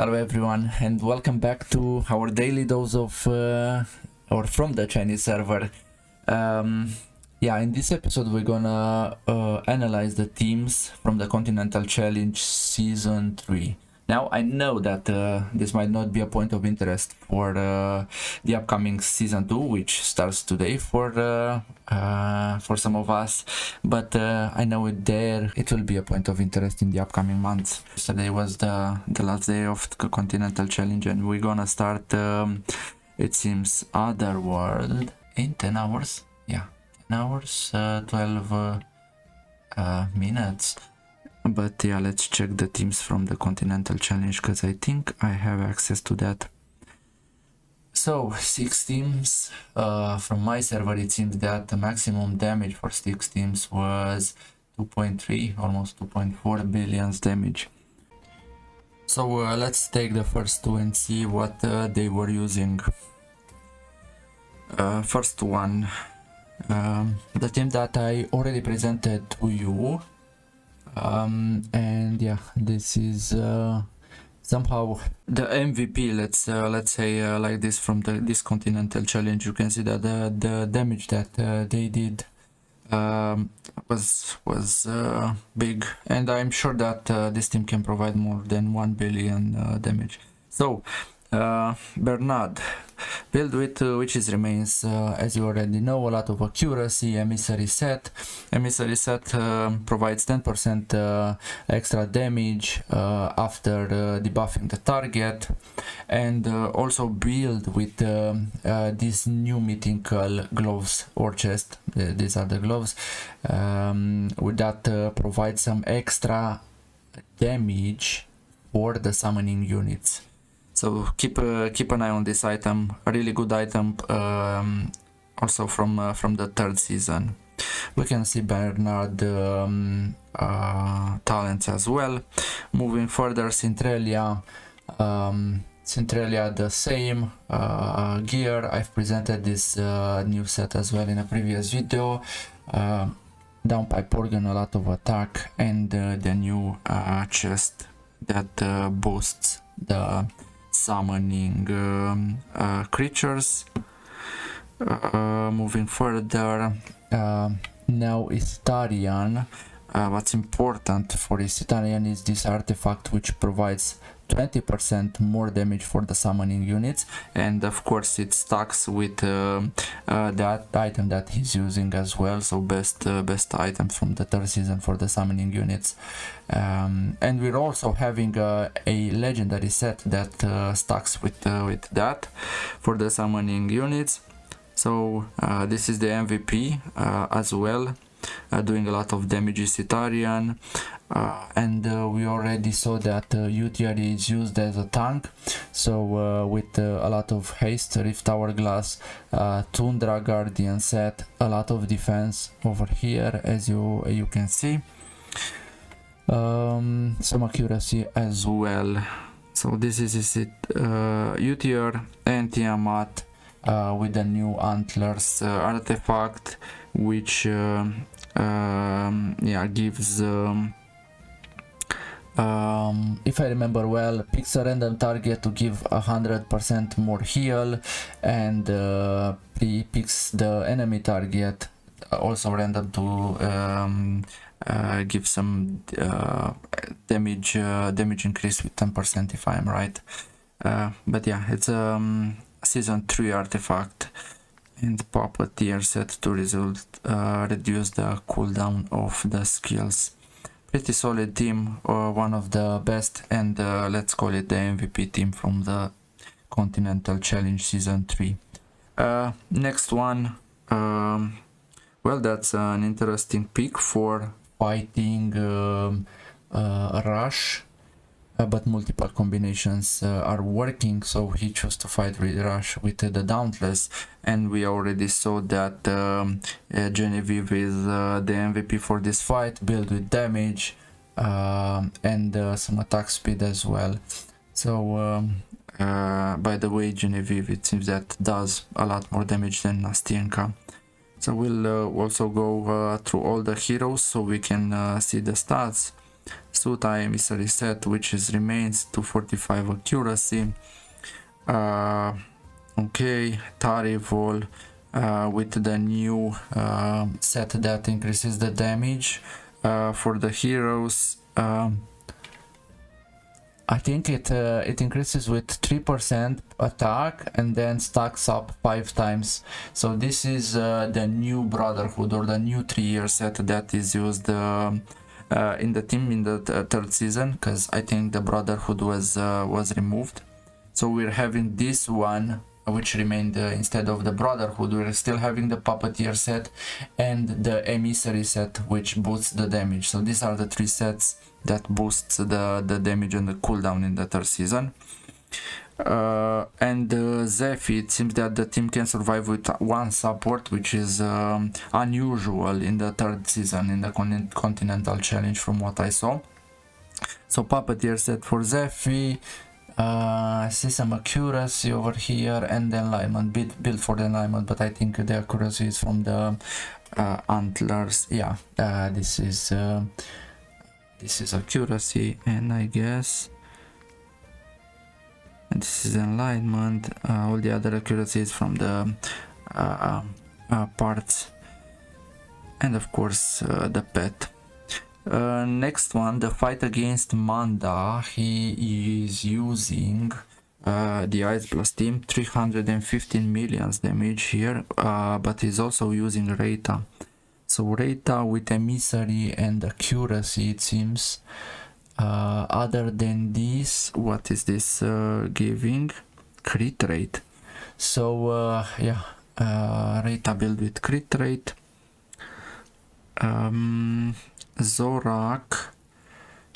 Hello everyone and welcome back to our daily dose of or from the Chinese server. In this episode we're gonna analyze the teams from the Continental Challenge Season 3. Now I know that this might not be a point of interest for the upcoming Season 2, which starts today for some of us, but I know it will be a point of interest in the upcoming months. Yesterday was the last day of the Continental Challenge and we're gonna start, it seems, Otherworld in 10 hours. Yeah, 10 hours, 12 minutes. But yeah, let's check the teams from the Continental Challenge because I think I have access to that. So 6 teams from my server. It seems that the maximum damage for 6 teams was 2.3, almost 2.4 billion damage. So let's take the first two and see what they were using. First one, the team that I already presented to you. And yeah, this is somehow the MVP, let's say like this, from this Continental Challenge. You can see that the damage that they did was big, and I'm sure that this team can provide more than 1 billion damage. So Bernard, build with Witch's Remains, as you already know, a lot of accuracy. Emissary set provides 10% extra damage after debuffing the target, and also build with these new mythical gloves or chest. These are the gloves that provide some extra damage for the summoning units. So keep an eye on this item, a really good item, also from the 3rd season. We can see Bernard talents as well. Moving further, Centralia, the same gear. I've presented this new set as well in a previous video. Downpipe organ, a lot of attack, and the new chest that boosts the summoning creatures. Moving further, now Istarian. What's important for Istarian is this artifact, which provides 20% more damage for the summoning units, and of course it stacks with that item that he's using as well. So best item from the 3rd season for the summoning units. And we're also having a legendary set that stacks with that for the summoning units. So this is the MVP as well, doing a lot of damage. Citarian, and we already saw that UTR is used as a tank, so with a lot of haste, Rift Hourglass, Tundra Guardian set, a lot of defense over here, as you can see, some accuracy as well. So this is it, UTR and Tiamat with the new Antlers artifact, which gives, if I remember well, picks a random target to give 100% more heal, and picks the enemy target also random to give some damage increase with 10%, if I am right. But yeah, it's a Season 3 artifact, and Puppeteer set to reduce the cooldown of the skills. Pretty solid team, one of the best, and let's call it the MVP team from the Continental Challenge Season 3. Next one, well, that's an interesting pick for fighting Rush, but multiple combinations are working, so he chose to fight Rush with the Dauntless, and we already saw that Genevieve is the MVP for this fight, built with damage and some attack speed as well. So by the way, Genevieve, it seems that does a lot more damage than Nastienka. So we'll also go through all the heroes so we can see the stats. Suta emissary set, which is remains 245 accuracy. Okay, Tarivol with the new set that increases the damage for the heroes. I think it increases with 3% attack and then stacks up 5 times. So this is the new Brotherhood, or the new 3-year set that is used in the team in the third season, because I think the Brotherhood was removed. So we're having this one, which remained instead of the Brotherhood. We're still having the Puppeteer set and the Emissary set, which boosts the damage. So these are the 3 sets that boosts the damage and the cooldown in the third season. And Zephy, it seems that the team can survive with 1 support, which is unusual in the third season in the Continental Challenge from what I saw. So Puppeteer set for Zephy. I see some accuracy over here, and the alignment, build for the alignment, but I think the accuracy is from the antlers. Yeah, this is accuracy, and I guess this is alignment. All the other accuracy is from the parts, and of course the pet. Next one, the fight against Manda. He is using the Ice Blast team, 315 millions damage here, but he's also using Reita. So Reita with emissary and accuracy, it seems. Other than this, what is this giving? Crit rate. So yeah, Reita build with crit rate. Zorak,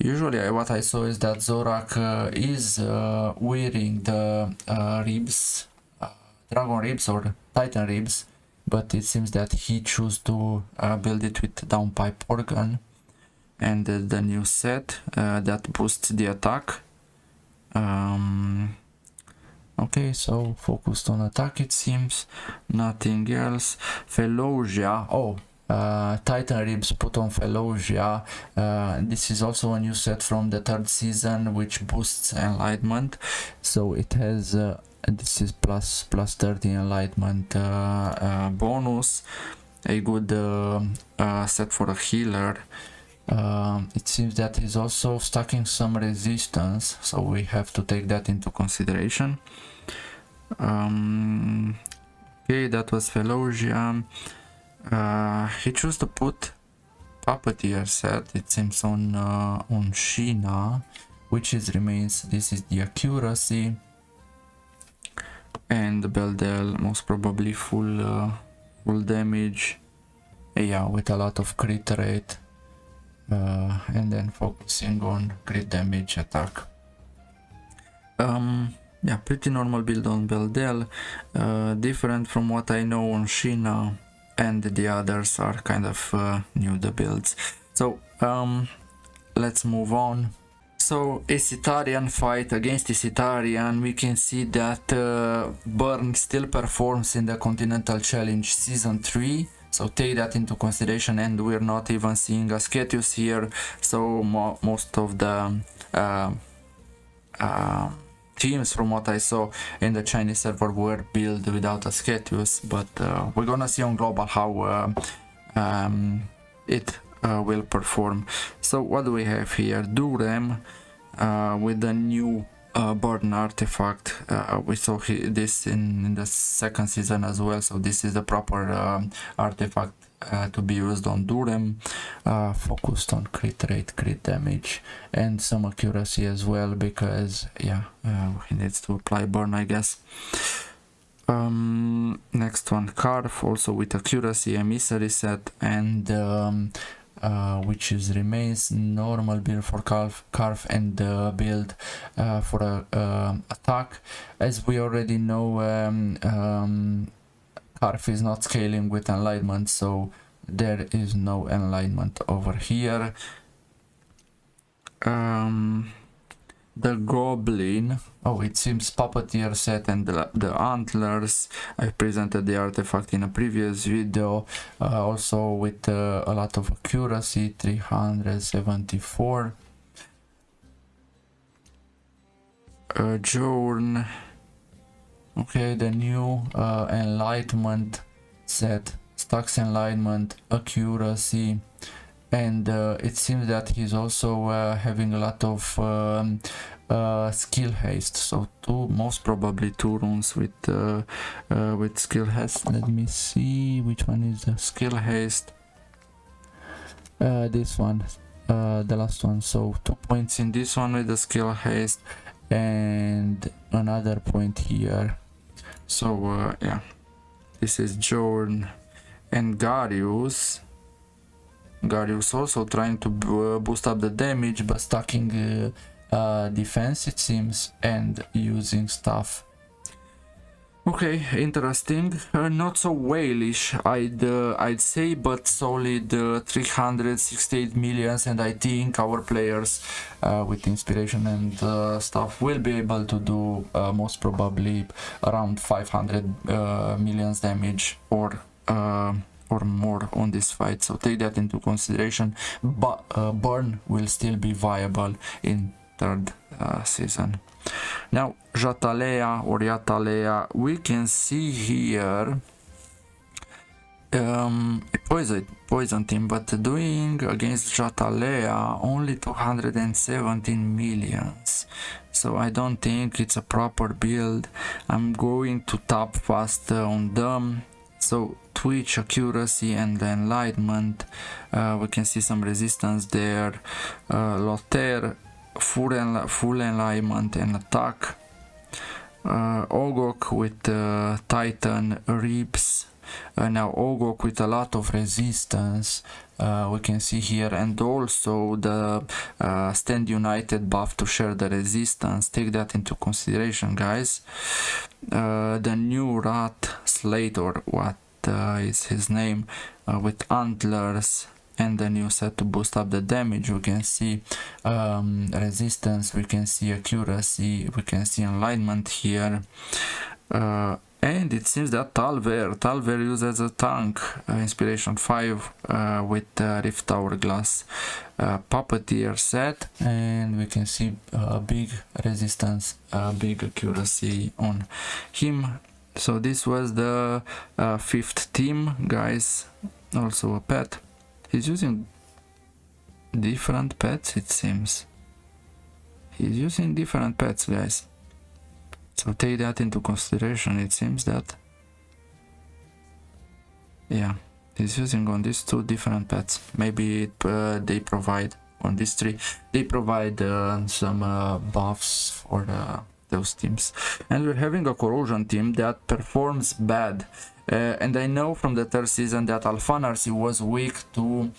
usually what I saw is that Zorak is wearing the ribs, dragon ribs or titan ribs, but it seems that he chose to build it with downpipe organ, and the new set that boosts the attack. Okay, so focused on attack, it seems, nothing else. Felosia, oh, Titan ribs put on Felosia. This is also a new set from the third season, which boosts enlightenment. So it has this is plus 30 enlightenment bonus. A good set for a healer. It seems that he's also stacking some resistance, so we have to take that into consideration. Okay, that was Felosia. He chose to put Puppeteer set, it seems, on Sheena, which is remains. This is the accuracy, and Beldel most probably full damage. Yeah, with a lot of crit rate, and then focusing on crit damage attack. Yeah, pretty normal build on Beldel, different from what I know on Sheena. And the others are kind of new, the builds. So let's move on. So Isitarian fight against Isitarian, we can see that Burn still performs in the Continental Challenge Season 3. So take that into consideration, and we're not even seeing Ascetius here. So most of the teams, from what I saw in the Chinese server, were built without Ascetius, but we're gonna see on global how it will perform. So what do we have here? Durem with the new burn artifact. We saw this in the second season as well, so this is the proper artifact to be used on Durem, focused on crit rate, crit damage, and some accuracy as well, because yeah, he needs to apply burn, I guess. Next one, Carf, also with accuracy, emissary set, and which is remains normal build for Carf and build for attack. As we already know, Carf is not scaling with enlightenment, so there is no enlightenment over here. the goblin. Oh, it seems puppeteer set and the antlers. I presented the artifact in a previous video, also with a lot of accuracy, 374. Jorn. Okay, the new enlightenment set, stacks enlightenment, accuracy, and it seems that he's also having a lot of skill haste, so most probably two runes with skill haste. Let me see which one is the skill haste. This one, the last one. So 2 points in this one with the skill haste and another point here. So yeah, this is Jorn. And Garius also trying to boost up the damage, but stacking defense, it seems, and using stuff. Okay, interesting. Not so whalish, I'd say, but solid 368 millions, and I think our players with inspiration and stuff will be able to do most probably around 500 millions damage or more on this fight, so take that into consideration. But burn will still be viable in third season. Now Jatalea or Yatalea, we can see here a poison team, but doing against Jatalea only 217 millions, so I don't think it's a proper build. I'm going to tap fast on them. So Twitch, accuracy, and the enlightenment, we can see some resistance there. Lothair, full enlightenment and attack. Ogok with Titan ribs. Now Ogok with a lot of resistance, we can see here, and also the Stand United buff to share the resistance. Take that into consideration, guys. The new Rat Slate, or what is his name, with antlers, and the new set to boost up the damage. We can see resistance, we can see accuracy, we can see enlightenment here. And it seems that Talver uses a tank, inspiration 5 with Rift Hourglass puppeteer set, and we can see big resistance, big accuracy on him. So this was the fifth team, guys. Also a pet. He's using different pets, it seems. He's using different pets, guys. So take that into consideration. It seems that, yeah, he's using on these two different pets. Maybe they provide on these three. They provide some buffs for those teams. And we're having a Corrosion team that performs bad. And I know from the third season that Alphanarcy was weak to,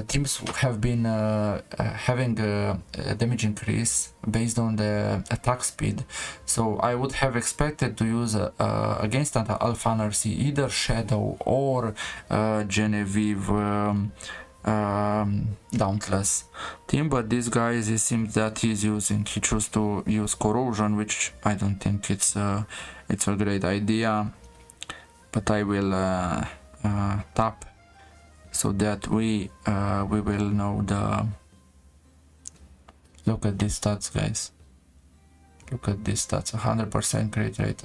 teams have been having a damage increase based on the attack speed. So I would have expected to use against Alphanarcy either Shadow or Genevieve Dauntless team, but this guy, it seems that he chose to use Corrosion, which I don't think it's a great idea. But I will tap so that we will know the. Look at these stats, guys. Look at these stats: 100% crit rate,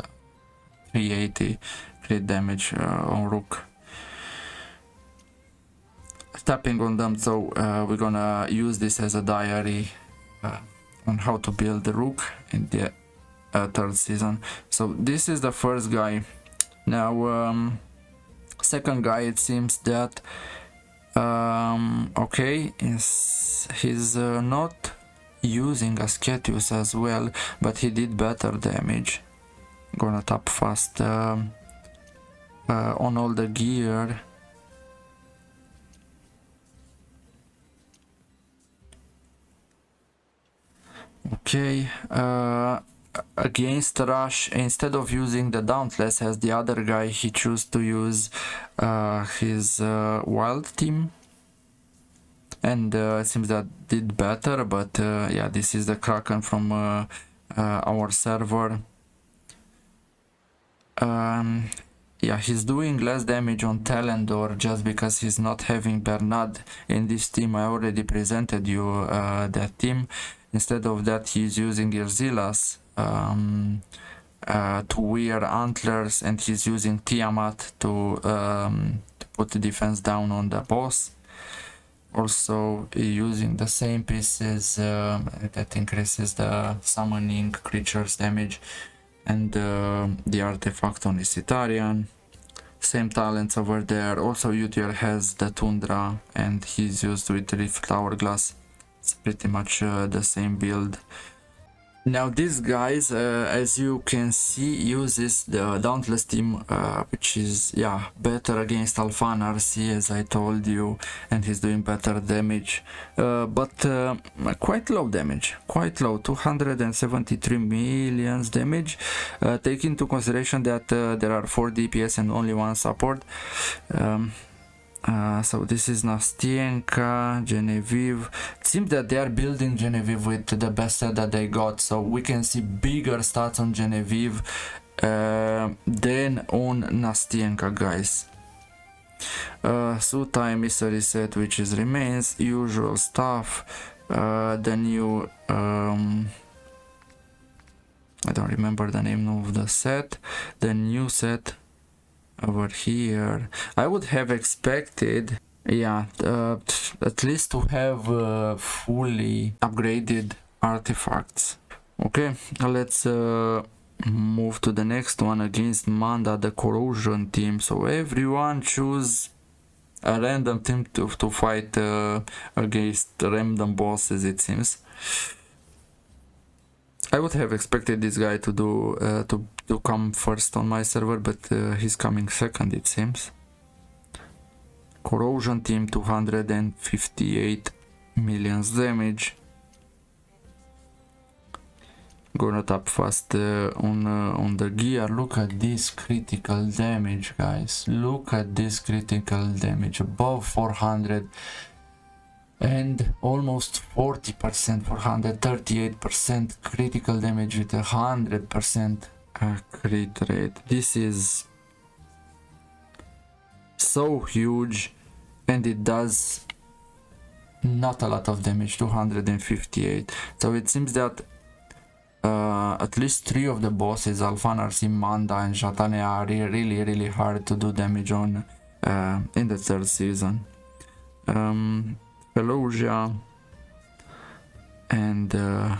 380 crit damage on Rook. Tapping on them, so we're gonna use this as a diary on how to build the Rook in the third season. So this is the first guy. Now second guy, it seems that okay, he's not using Ascetius as well, but he did better damage. Gonna tap fast on all the gear. Okay, against Rush, instead of using the Dauntless as the other guy, he chose to use his Wild team. and it seems that did better, but yeah, this is the Kraken from our server. Yeah, he's doing less damage on Talendor just because he's not having Bernard in this team. I already presented you that team. Instead of that, he's using Irzilas to wear antlers, and he's using Tiamat to put the defense down on the boss. Also using the same pieces that increases the summoning creatures damage, and the artifact on Isitarian. Same talents over there. Also UTR has the Tundra and he's used with Rift Hourglass. It's pretty much the same build. Now these guys, as you can see, uses the Dauntless team, which is, yeah, better against Alphan RC, as I told you, and he's doing better damage, but quite low damage, quite low, 273 million damage. Take into consideration that there are 4 DPS and only 1 support. So this is Nastienka, Genevieve. It seems that they are building Genevieve with the best set that they got, so we can see bigger stats on Genevieve than on Nastienka, guys. Suta emissary set, which is remains, usual stuff. The new I don't remember the name of the set. The new set over here. I would have expected, yeah, at least to have fully upgraded artifacts. Okay, let's move to the next one against Manda, the Corrosion team. So everyone choose a random team to fight against random bosses, it seems. I would have expected this guy to do to come first on my server, but he's coming second, it seems. Corrosion team, 258 million damage. Gonna tap fast on the gear. Look at this critical damage, guys. Look at this critical damage, above 400. And almost 40%, 438% critical damage with 100% crit rate. This is so huge, and it does not a lot of damage, 258. So it seems that at least 3 of the bosses, Alphan RC, Manda and Jatane, are really hard to do damage on in the 3rd season. Pelosia, and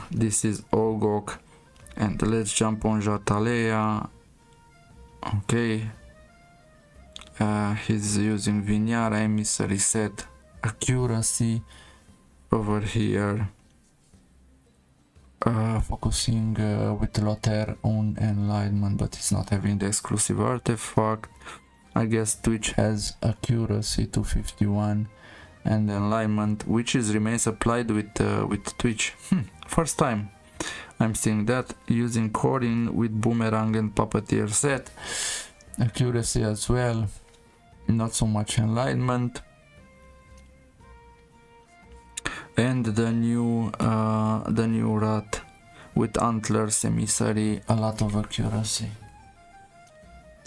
this is Ogok, and let's jump on Jatalea. Okay, he's using Vinyara emissary set, accuracy over here, focusing with Lothair on enlightenment, but it's not having the exclusive artifact. I guess Twitch has accuracy 251 and enlightenment, which is remains applied with Twitch. First time I'm seeing that. Using Corin with Boomerang and Puppeteer set, accuracy as well, not so much enlightenment. And the new rat with antlers, emissary, a lot of accuracy.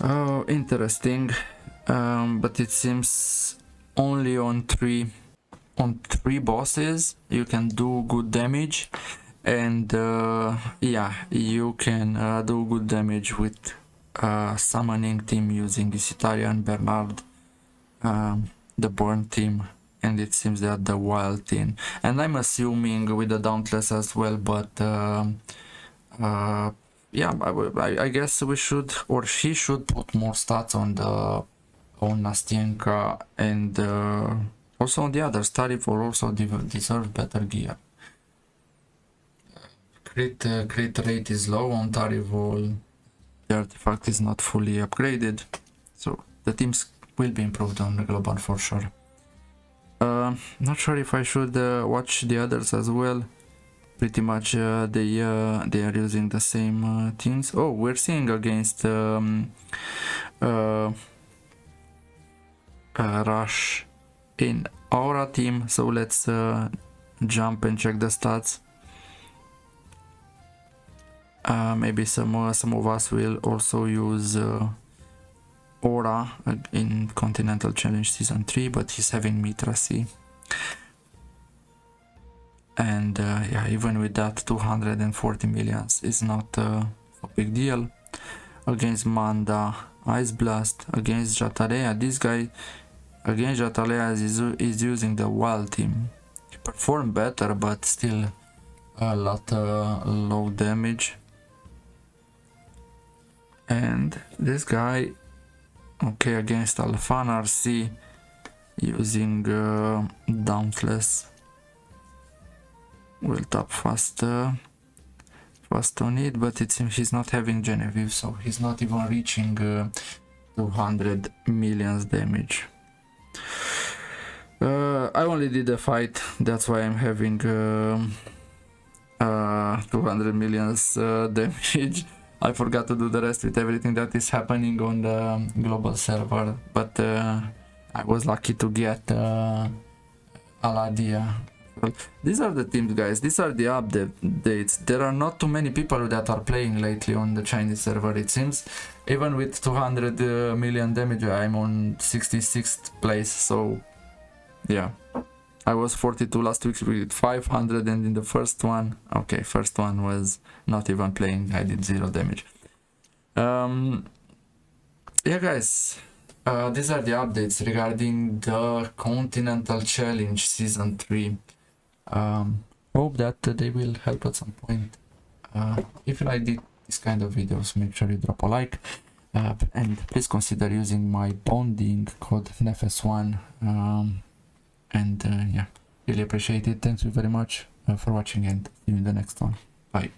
Oh, interesting. But it seems only on three bosses you can do good damage, and yeah, you can do good damage with summoning team using Isitarian, Bernard, the Burn team, and it seems that the Wild team, and I'm assuming with the Dauntless as well, but yeah, I guess we should, or she should, put more stats on Nastienka, and also on the others. Tarif will also deserve better gear. Crit rate is low on Tarivol. The artifact is not fully upgraded, so the teams will be improved on the global for sure. Not sure if I should watch the others as well. Pretty much they are using the same things. Oh, we're seeing against Rush in our team, so let's jump and check the stats. Maybe some of us will also use Aura in Continental Challenge Season 3, but he's having Mitra C. And yeah, even with that, 240 millions is not a big deal. Against Manda, Ice Blast. Against Jatalea, this guy against Jatalea is using the Wild Team. He performed better, but still a lot low damage. And this guy, okay, against Alphan RC, using Dauntless. Will tap fast on it, but it seems he's not having Genevieve, so he's not even reaching 200 millions damage. I only did a fight, that's why I'm having 200 millions damage. I forgot to do the rest with everything that is happening on the global server, but I was lucky to get Aladia. Well, these are the teams, guys. These are the updates. There are not too many people that are playing lately on the Chinese server, it seems. Even with 200 million damage, I'm on 66th place, so yeah. I was 42 last week with 500, and in the first one, okay, first one was not even playing, I did 0 damage. Yeah, guys, these are the updates regarding the Continental Challenge Season 3. Hope that they will help at some point. If you like this kind of videos, make sure you drop a like, and please consider using my bonding code NEFES1. And yeah, really appreciate it. Thank you very much for watching, and see you in the next one. Bye.